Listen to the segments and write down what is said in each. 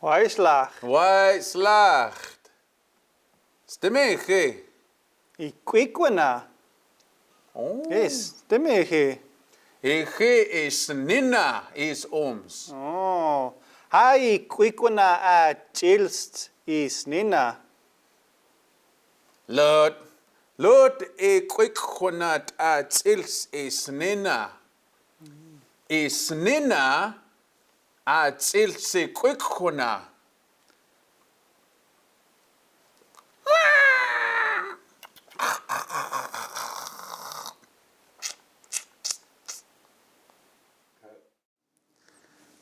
Wijslag. Wijslacht. Stemege. Ikwikwana. Oh. Yes, temege. Ege is nina is ons. Oh. Hai ikwikwana a chilst is nina. Lord. Lord e kwikkonat at ils is nina. Is nina at ils e kwikkona.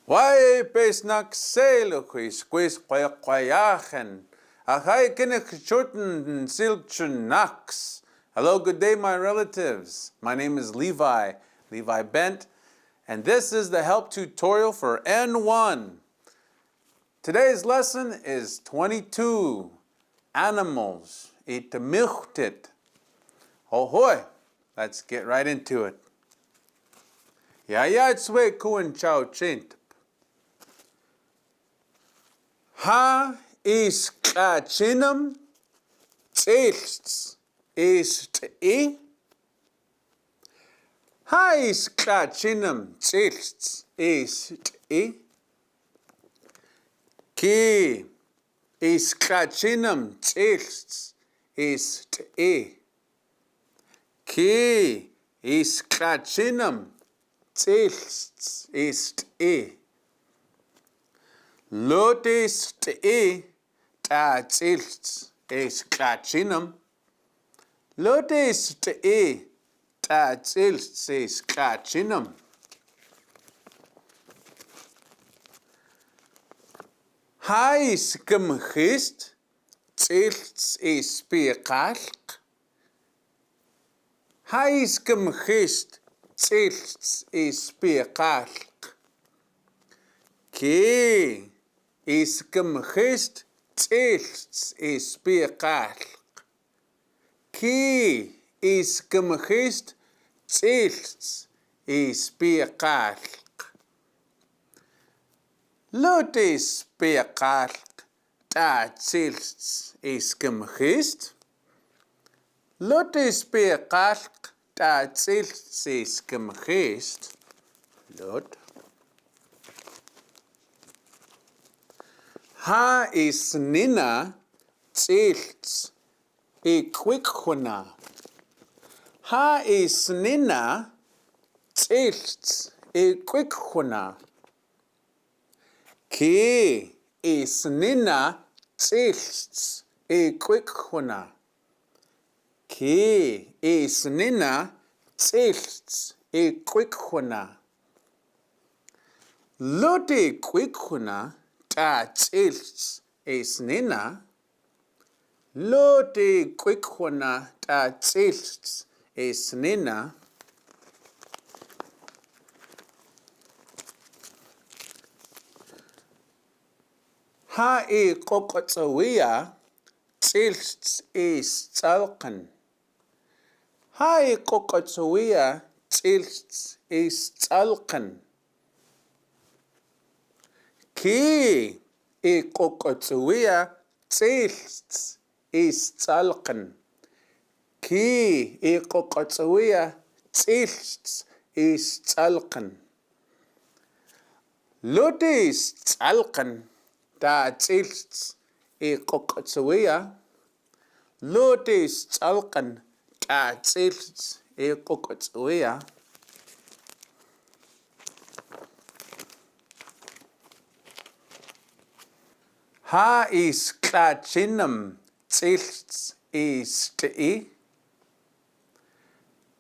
Why besnak seiluchis quis kwayachen? Achai Knxcutens Silchunax. Hello, good day, my relatives. My name is Levi, Levi Bent, and this is the help tutorial for N1. Today's lesson is 22, animals, Knxcutens. Ahoy, let's get right into it. Ja, it's way kuan chow chint. Ha is kachinum tilts is te. Ha is kachinum tilts is te. Ki is kachinum tilts is te. Ki is kachinum tilts is te. Lotis te ta tilts is kachinum. Lotis te ta tilts is kachinum. Hais gemgist tilts is spekalk. Hais gemgist tilts is spekalk. Ki is gemgist tilts is spekalk. Ki is gemgist tilts is spekalk. Lot is spekalk ta tilts is gemgist. Lot is spekalk ta tilts is gemgist. Lot. Ha is nina tilts e kwikkona. Ha is nina tilts e kwikkona. Ki is nina tilts e kwikkona. Ki is nina tilts e kwikkona. Lote kwikkona ta tilts is nina. Lote kwikkona ta tilts is nina. Ha e qoqotsawia tilts is tsalqan. Ha e qoqotsawia tilts is tsalqan. Ki e qoqotsawia tilts is tsalqan. Ki e qoqotsawia tilts is tsalqan. Lote is tsalqan ta tilts e qoqotsawia. Lote is tsalqan ta tilts e qoqotsawia. Ha is kachinum tilts is te.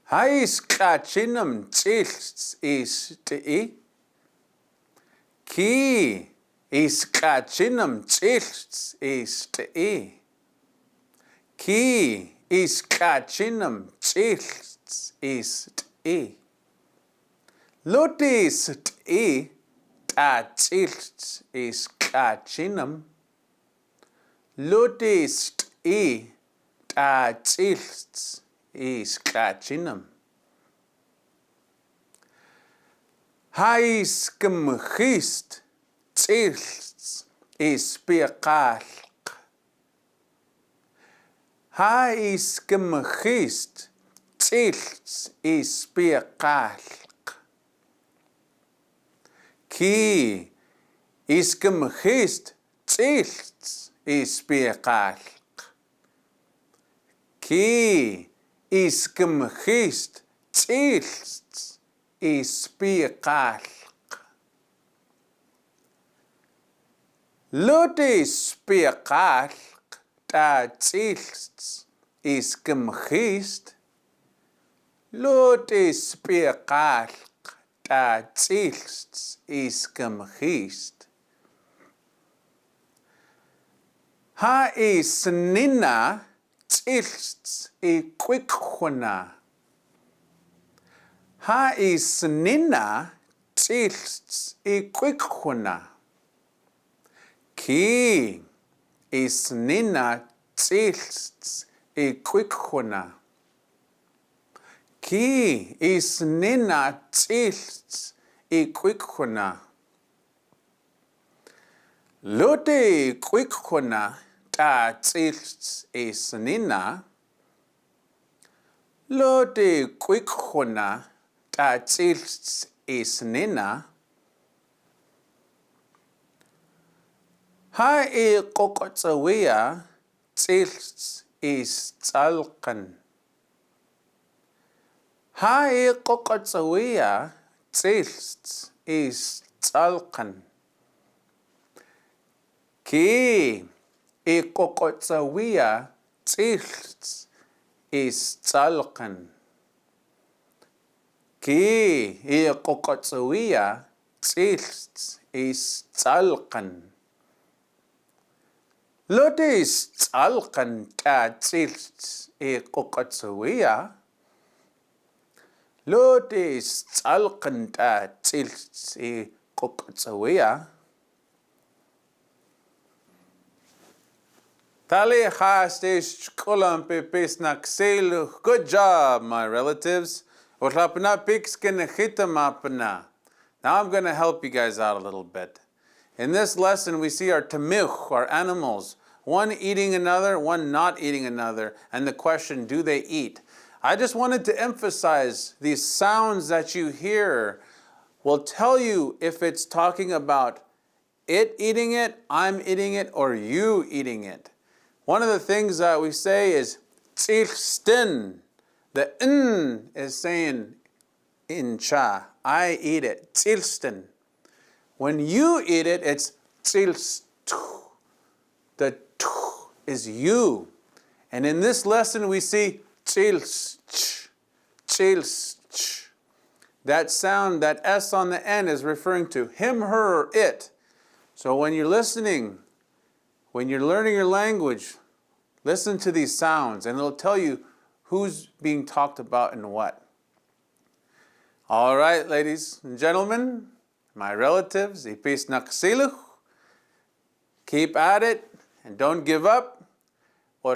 Ha is kachinum tilts is te. Ki is kachinum tilts is te. Ki is kachinum tilts is te. Lote is te ta tilts is kachinum. Lote is te ta tilts is kachinum. Ha is gemgist tilts ispiqalq. Ha iskimgist tsilts ispiqalq. Ki iskimgist tsilts ispiqalq. Ki iskimgist tsilts ispiqalq. Lut ispiqalq ta tsilts iskimgist. Lut ispiqalq ta tsilts iskimgist. Ha isnina tsilts iquiqhuna. Ha isnina tsilts iquiqhuna. Ki isnina tsilts iquiqhuna. Ki isnina tsilts iquiqhuna. Lute iquiqhuna ta tsilts isnina. Lute iquiqhuna ta tsilts isnina. Ha iqoqotsawiya tsilts istalqan. Ha iqoqotsawiya tsilts istalqan. Ki iqoqotsawiya tsilts istalqan. Ki iqoqotsawiya tsilts istalqan. Lute istalqan ta tsilts iqoqotsawiya. Lute istalqan ta tsilts iqoqotsawiya. Tali hastish kulam pepisnaxelu. Good job, my relatives. Now I'm going to help you guys out a little bit. In this lesson, we see our tamich, our animals, one eating another, one not eating another, and the question, do they eat? I just wanted to emphasize these sounds that you hear will tell you if it's talking about it eating it, I'm eating it, or you eating it. One of the things that we say is Knxcutens. The n is saying incha, I eat it, Knxcutens. When you eat it, it's Knxcutens. The t is you. And in this lesson, we see Knxcutens. Knxcutens. That sound, that S on the end is referring to him, her, or it. So when you're listening, when you're learning your language, listen to these sounds and it'll tell you who's being talked about and what. All right, ladies and gentlemen, my relatives, ipisnaxiluk, keep at it and don't give up. Why?